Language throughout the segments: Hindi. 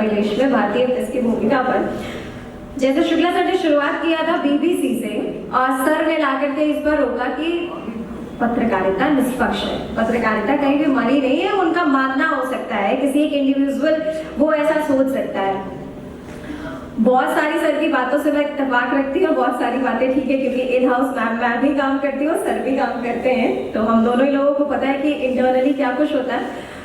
परिवेश में भारतीय प्रेस की भूमिका पर। जैसे शुक्ला सर ने शुरुआत किया था बीबीसी से, और सर ने लाकर के इस पर रोका कि पत्रकारिता निष्पक्ष है, पत्रकारिता कहीं भी मरी नहीं है। उनका मानना हो सकता है, किसी एक इंडिविजुअल वो ऐसा सोच सकता है। बहुत सारी सर की बातों से मैं इत्तेफाक रखती हूँ, बहुत सारी बातें ठीक है, क्योंकि इन हाउस मैं भी काम करती हूँ, सर भी काम करते हैं, तो हम दोनों ही लोगों को पता है कि इंटरनली क्या कुछ होता है।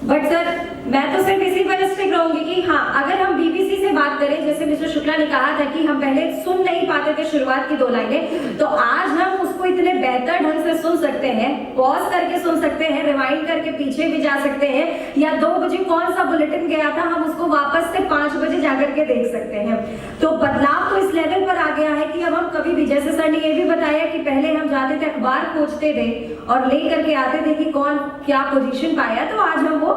बट सर, मैं तो सिर्फ इसी पर स्टिक रहूंगी कि हाँ, अगर हम बीबीसी से बात करें, जैसे मिस्टर शुक्ला ने कहा था कि हम पहले सुन नहीं पाते थे शुरुआत की 2 लाइनें, तो आज हम उसको इतने बेहतर ढंग से सुन सकते हैं, पॉज करके सुन सकते हैं, रिवाइंड करके पीछे भी जा सकते हैं, या 2 बजे कौन सा बुलेटिन गया था हम उसको वापस से 5 बजे जाकर के देख सकते हैं। तो बदलाव तो इस लेवल पर आ गया है कि अब हम कभी भी, जैसे सर ने ये भी बताया कि पहले हम जाते थे अखबार खोजते थे और ले करके आते थे कि कौन क्या पोजीशन पाया, तो आज हम वो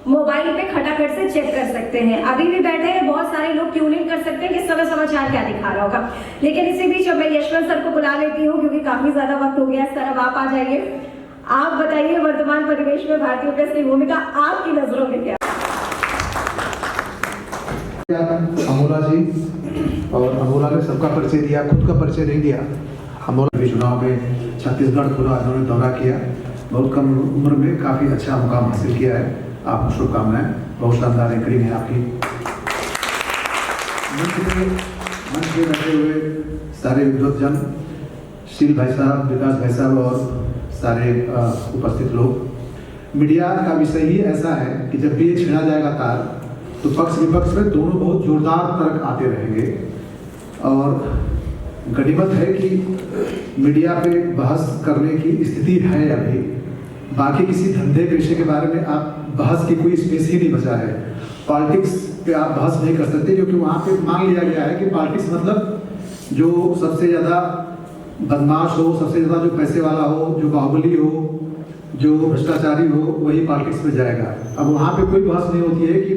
मोबाइल पे खटाखट से चेक कर सकते हैं। अभी भी बैठे हैं बहुत सारे लोग, ट्यून इन कर सकते हैं कि समय समाचार क्या दिखा रहा होगा। लेकिन इसी बीच मैं यशवंत सर को बुला लेती हूँ क्योंकि काफी ज्यादा वक्त हो गया। सर, अब आप आ जाइए, आप बताइए वर्तमान परिवेश में भारतीय प्रेस की भूमिका आपकी नजरों में क्या? अमोला जी, और अमोला ने सबका परिचय दिया, खुद का परिचय नहीं दिया। अमोला भी चुनाव में छत्तीसगढ़ पूरा उन्होंने दौरा किया, बहुत कम उम्र में काफी अच्छा मुकाम हासिल किया है। आपको शुभकामनाएं, बहुत शानदार एंकरिंग है आपकी। मंच पे बैठे हुए सारे विद्वतजन, शील भाई साहब, विकास भाई साहब और सारे उपस्थित लोग, मीडिया का विषय ही ऐसा है कि जब भी ये छेड़ा जाएगा तार, तो पक्ष विपक्ष में दोनों बहुत जोरदार तर्क आते रहेंगे। और गनीमत है कि मीडिया पे बहस करने की स्थिति है अभी, बाकी किसी धंधे पेशे के बारे में आप बहस की कोई स्पेस ही नहीं बचा है। पॉलिटिक्स पे आप बहस नहीं कर सकते, क्योंकि वहाँ पे मान लिया गया है कि पॉलिटिक्स मतलब जो सबसे ज़्यादा बदमाश हो, सबसे ज़्यादा जो पैसे वाला हो, जो बाहुबली हो, जो भ्रष्टाचारी हो, वही पॉलिटिक्स में जाएगा। अब वहाँ पे कोई बहस नहीं होती है कि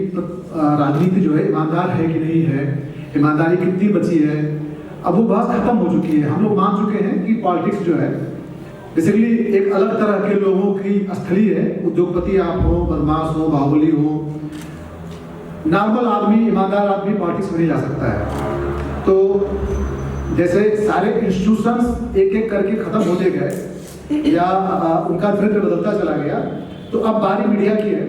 राजनीति जो है ईमानदार है कि नहीं है, ईमानदारी कितनी बची है। अब वो बहस खत्म हो चुकी है। हम लोग मान चुके हैं कि पॉलिटिक्स जो है बेसिकली एक अलग तरह के लोगों की स्थली है। उद्योगपति आप हो, बदमाश हो, बाहुबली हो, नॉर्मल आदमी, ईमानदार आदमी पॉलिटिक्स में नहीं जा सकता है। तो जैसे सारे इंस्टीट्यूशंस एक एक करके खत्म होते गए या उनका चरित्र बदलता चला गया, तो अब बारी मीडिया की है।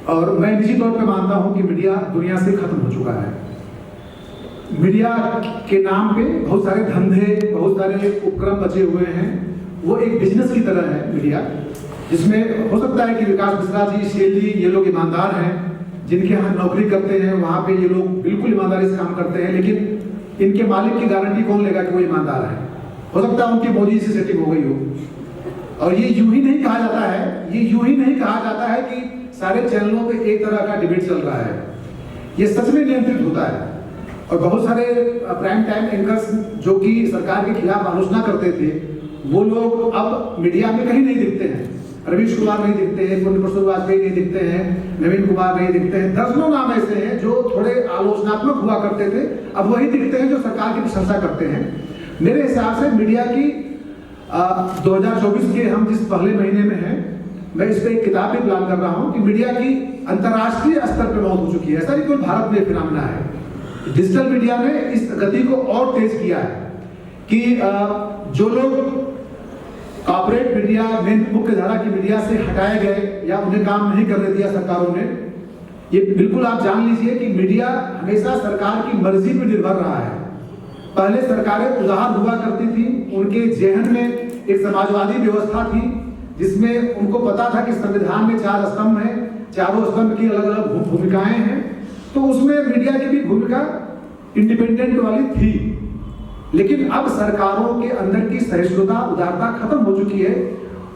और मैं निजी तौर पे मानता हूं कि मीडिया दुनिया से खत्म हो चुका है। मीडिया के नाम पे बहुत सारे धंधे, बहुत सारे उपक्रम बचे हुए हैं। वो एक बिजनेस की तरह है मीडिया, जिसमें हो सकता है कि विकास मिश्रा जी, शील जी, ये लोग ईमानदार हैं, जिनके यहाँ नौकरी करते हैं वहाँ पे ये लोग बिल्कुल ईमानदारी से काम करते हैं, लेकिन इनके मालिक की गारंटी कौन लेगा कि वो ईमानदार है? हो सकता है उनकी मोदी से सेटिंग हो गई हो। और ये यूं ही नहीं कहा जाता है, ये यूं ही नहीं कहा जाता है कि सारे चैनलों पे एक तरह का डिबेट चल रहा है। ये सच में नियंत्रित होता है। और बहुत सारे प्राइम टाइम एंकर्स जो कि सरकार के खिलाफ आलोचना करते थे, वो लोग अब मीडिया में कहीं नहीं दिखते हैं। रवीश कुमार नहीं दिखते हैं, पुण्य प्रसून वाजपेयी नहीं दिखते हैं, नवीन कुमार नहीं दिखते हैं। दर्जनों नाम ऐसे हैं जो थोड़े आलोचनात्मक हुआ करते थे, अब वही दिखते हैं जो सरकार की प्रशंसा करते हैं। मेरे हिसाब से मीडिया की 2024 के हम जिस पहले महीने में हैं, मैं इस पर एक किताब भी प्लान कर रहा हूँ कि मीडिया की अंतर्राष्ट्रीय स्तर पर मौत हो चुकी है। ऐसा नहीं कोई भारत में फिनोमेना है। डिजिटल मीडिया ने इस गति को और तेज किया है कि जो लोग कॉर्पोरेट मीडिया में मुख्य धारा की मीडिया से हटाए गए या उन्हें काम नहीं करने दिया सरकारों ने, ये बिल्कुल आप जान लीजिए कि मीडिया हमेशा सरकार की मर्जी पर निर्भर रहा है। पहले सरकारें उदार हुआ करती थी, उनके जेहन में एक समाजवादी व्यवस्था थी जिसमें उनको पता था कि संविधान में 4 स्तंभ हैं, चारों स्तंभ की अलग अलग भूमिकाएं हैं, तो उसमें मीडिया की भी भूमिका इंडिपेंडेंट वाली थी। लेकिन अब सरकारों के अंदर की सहिष्णुता, उदारता खत्म हो चुकी है।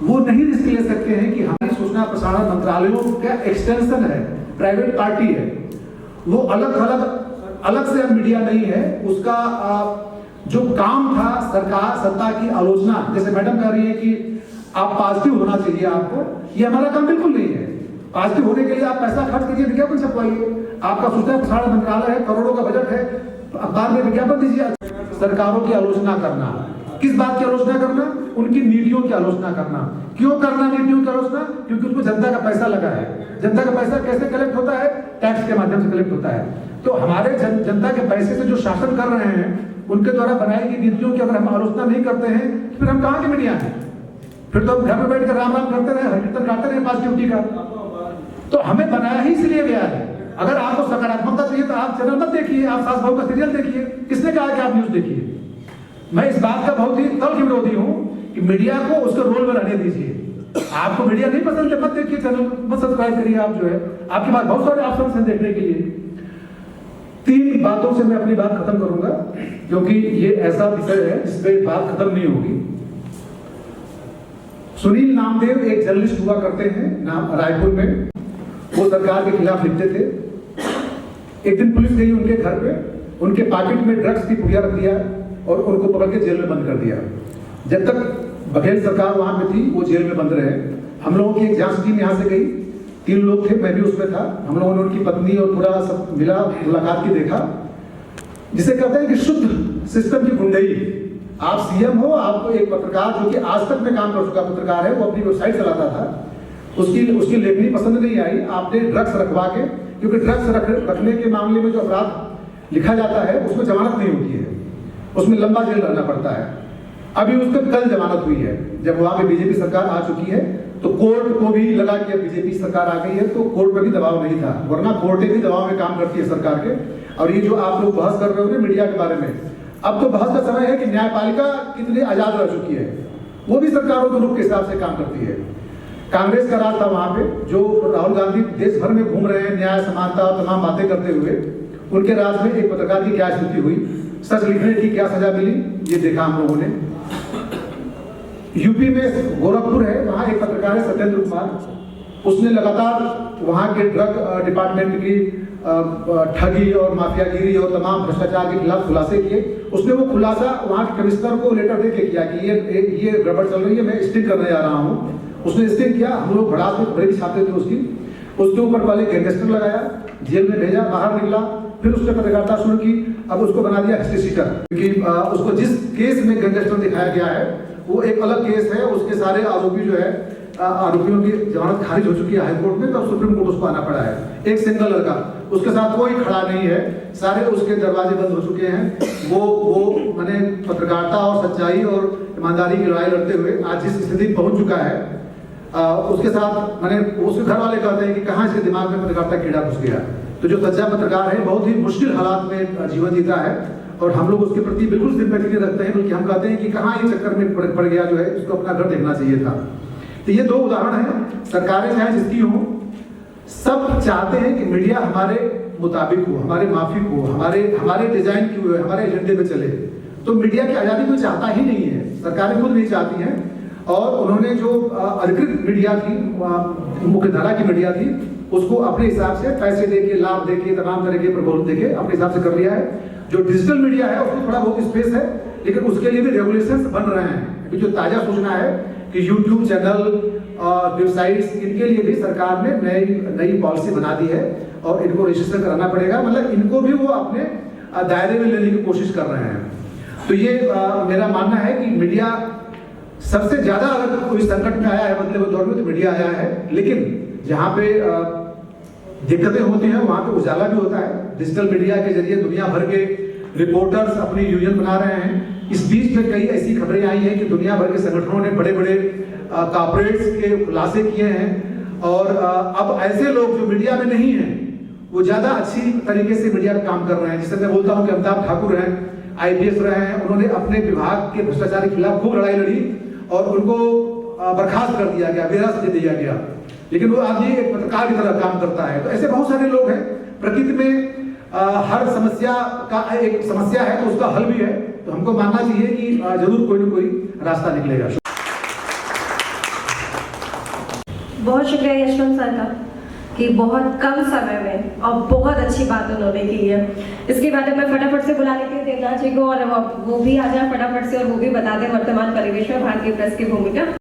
वो नहीं रिस्क ले सकते हैं कि हमारी सूचना प्रसारण मंत्रालयों का एक्सटेंशन है, प्राइवेट पार्टी है, वो अलग से अब मीडिया नहीं है। उसका जो काम था सरकार सत्ता की आलोचना, जैसे मैडम कह रही है कि आप पॉजिटिव होना चाहिए आपको, ये हमारा काम बिल्कुल नहीं है। पॉजिटिव होने के लिए आप पैसा खर्च कीजिए, विज्ञापन छपवाइए। आपका सूचना प्रसारण मंत्रालय है, करोड़ों का बजट है, अखबार में विज्ञापन दीजिए। सरकारों की आलोचना करना, किस बात की आलोचना करना? उनकी नीतियों की आलोचना करना। क्यों करना नीतियों की आलोचना? क्योंकि उसमें जनता का पैसा लगा है। जनता का पैसा कैसे कलेक्ट होता है? टैक्स के माध्यम से कलेक्ट होता है। तो हमारे जनता के पैसे से जो शासन कर रहे हैं, उनके द्वारा बनाई गई नीतियों की अगर हम आलोचना नहीं करते हैं, तो फिर हम कहाँ के मीडिया हैं? फिर तो हम घर में बैठ कर राम राम करते रहे, हरिकीर्तन गाते रहे पास ड्यूटी का। तो हमें बनाया ही इसलिए गया है। अगर आपको सकारात्मकता चाहिए तो आप चैनल मत देखिए, आप सास बहू का सीरियल देखिए। किसने कहा कि आप न्यूज देखिए? मैं इस बात का बहुत ही तल्ख विरोधी हूं कि मीडिया को उसके रोल में रहने दीजिए। आपको मीडिया नहीं पसंद है, मत देखिए चैनल, मत सब्सक्राइब करिए। आप जो है, आपके पास बहुत सारे ऑप्शन हैं देखने के लिए। 3 बातों से मैं अपनी बात खत्म करूंगा, क्योंकि ये ऐसा विषय है जिस पे बात खत्म नहीं होगी। सुनील नामदेव एक जर्नलिस्ट हुआ करते हैं रायपुर में। वो सरकार के खिलाफ लिखते थे। एक दिन पुलिस गई उनके घर पे, उनके पॉकेट में ड्रग्स की पुड़िया रख दिया और उनको पकड़ के जेल में बंद कर दिया। जब तक बघेल सरकार वहां पे थी, वो जेल में बंद रहे। हम लोगों की एक जांच टीम यहाँ से गई, 3 लोग थे, मैं भी उसमें था। हम लोगों ने उनकी पत्नी और पूरा सब मिला, मुलाकात की, देखा। जिसे कहते हैं कि शुद्ध सिस्टम की गुंडई। आप सीएम हो, आपको एक पत्रकार जो कि आज तक में काम कर चुका पत्रकार है, वो अपनी वेबसाइट चलाता था, उसकी लेखनी पसंद नहीं आई। आपने ड्रग्स रखवा के, क्योंकि ड्रग्स रखने के मामले में जो अपराध लिखा जाता है उसमें जमानत नहीं होती है, उसमें लंबा जेल रहना पड़ता है। अभी उस पर कल जमानत हुई है। जब वहां पे बीजेपी सरकार आ चुकी है तो कोर्ट को भी लगा कि अब बीजेपी सरकार आ गई है, तो कोर्ट पर भी दबाव नहीं था, वरना कोर्टें भी दबाव में काम करती है सरकार के। और ये जो आप लोग बहस कर रहे हो मीडिया के बारे में, अब तो बहस का समय है कि न्यायपालिका कितनी आजाद रह चुकी है, वो भी सरकारों के रुख के हिसाब से काम करती है। कांग्रेस का राज था वहां पे, जो राहुल गांधी देश भर में घूम रहे हैं न्याय, समानता और तमाम बातें करते हुए। उनके राज में एक पत्रकार की क्या स्थिति हुई, सच लिखने की क्या सजा मिली, ये देखा हम लोगों ने। यूपी में गोरखपुर है, वहां एक पत्रकार है सत्येंद्र कुमार, उसने लगातार वहां के ड्रग डिपार्टमेंट की ठगी और माफियागिरी और तमाम भ्रष्टाचार के खिलाफ खुलासे किए। उसने वो खुलासा वहां के कमिश्नर को लेटर दे के किया कि ये गड़बड़ चल रही है, मैं स्टिंग करने जा रहा हूँ। उसने स्टिंग किया, हम लोग भड़ास में खबरें भी छापते थे उसके ऊपर वाले गैंगस्टर लगाया, जेल में भेजा, बाहर निकला, फिर उसने पत्रकारिता शुरू की। अब उसको बना दिया हिस्ट्री सीटर, क्योंकि उसको जिस केस में गैंगस्टर दिखाया गया है वो एक अलग केस है। उसके सारे आरोपी जो है, आरोपियों की जमानत खारिज हो चुकी है हाईकोर्ट में, तब सुप्रीम कोर्ट उसको आना पड़ा है। एक सिंगल लड़का, उसके साथ कोई खड़ा नहीं है, सारे उसके दरवाजे बंद हो चुके हैं। वो मैंने पत्रकारिता और सच्चाई और ईमानदारी की लड़ाई लड़ते हुए आज जिस स्थिति पहुंच चुका है, उसके साथ मैंने, उसके घर वाले कहते हैं कि कहाँ इसके दिमाग में पत्रकारिता कीड़ा घुस गया। तो जो सच्चा पत्रकार है बहुत ही मुश्किल हालात में जीवन जीता है और हम लोग उसके प्रति बिल्कुल सिंपैथी नहीं रखते हैं, बल्कि हम कहते हैं कि कहाँ ये चक्कर में पड़ गया जो है, उसको अपना घर देखना चाहिए था। तो ये 2 उदाहरण हैं। सरकारें चाहे जिसकी हो, सब चाहते हैं कि मीडिया हमारे मुताबिक हो, हमारे माफिक हो, हमारे डिजाइन की हुए, हमारे एजेंडे पे चले। तो मीडिया की आजादी कोई चाहता ही नहीं है, सरकारें खुद नहीं चाहती हैं। और उन्होंने जो अधिकृत मीडिया थी, मुख्य धारा की मीडिया थी, उसको अपने हिसाब से पैसे देके, लाभ देके, तमाम तरह के प्रबोधन देके अपने हिसाब से कर लिया है। जो डिजिटल मीडिया है उसको थोड़ा बहुत स्पेस है, लेकिन उसके लिए भी रेगुलेशंस बन रहे हैं। अभी जो ताजा सूचना है कि यूट्यूब चैनल और वेबसाइट्स, इनके लिए भी सरकार ने नई पॉलिसी बना दी है और इनको रजिस्टर कराना पड़ेगा, मतलब इनको भी वो अपने दायरे में लेने की कोशिश कर रहे हैं। तो ये मेरा मानना है कि मीडिया सबसे ज्यादा अगर कोई संकट में आया है बदले हुए दौर में, तो मीडिया आया है। लेकिन जहाँ पे दिक्कतें होती हैं वहां पे उजाला भी होता है। डिजिटल मीडिया के जरिए दुनिया भर के रिपोर्टर्स अपनी यूनियन बना रहे हैं। इस बीच में कई ऐसी खबरें आई हैं कि दुनिया भर के संगठनों ने बड़े बड़े कॉर्पोरेट्स के खुलासे किए हैं और अब ऐसे लोग जो मीडिया में नहीं हैं वो ज्यादा अच्छी तरीके से मीडिया का काम कर रहे हैं। जिससे मैं बोलता हूँ कि अमिताभ ठाकुर हैं, IPS रहे हैं, उन्होंने अपने विभाग के भ्रष्टाचार के खिलाफ खूब लड़ाई लड़ी और उनको बर्खास्त कर दिया गया, बेरा सजा दिया गया, लेकिन वो आदमी एक पत्रकार की तरह काम करता है। तो ऐसे बहुत सारे लोग हैं। प्रकृति में हर समस्या का एक समस्या है तो उसका हल भी है। तो हमको मानना चाहिए कि जरूर कोई ना कोई रास्ता निकलेगा। बहुत शुक्रिया यशवंत सर का कि बहुत कम समय में और बहुत अच्छी बात उन्होंने की है। इसके बाद मैं फटाफट से बुला लेती हूँ देवनाथ जी को और वो भी आ जाए फटाफट से और वो भी बता दें वर्तमान परिवेश में भारतीय प्रेस की भूमिका।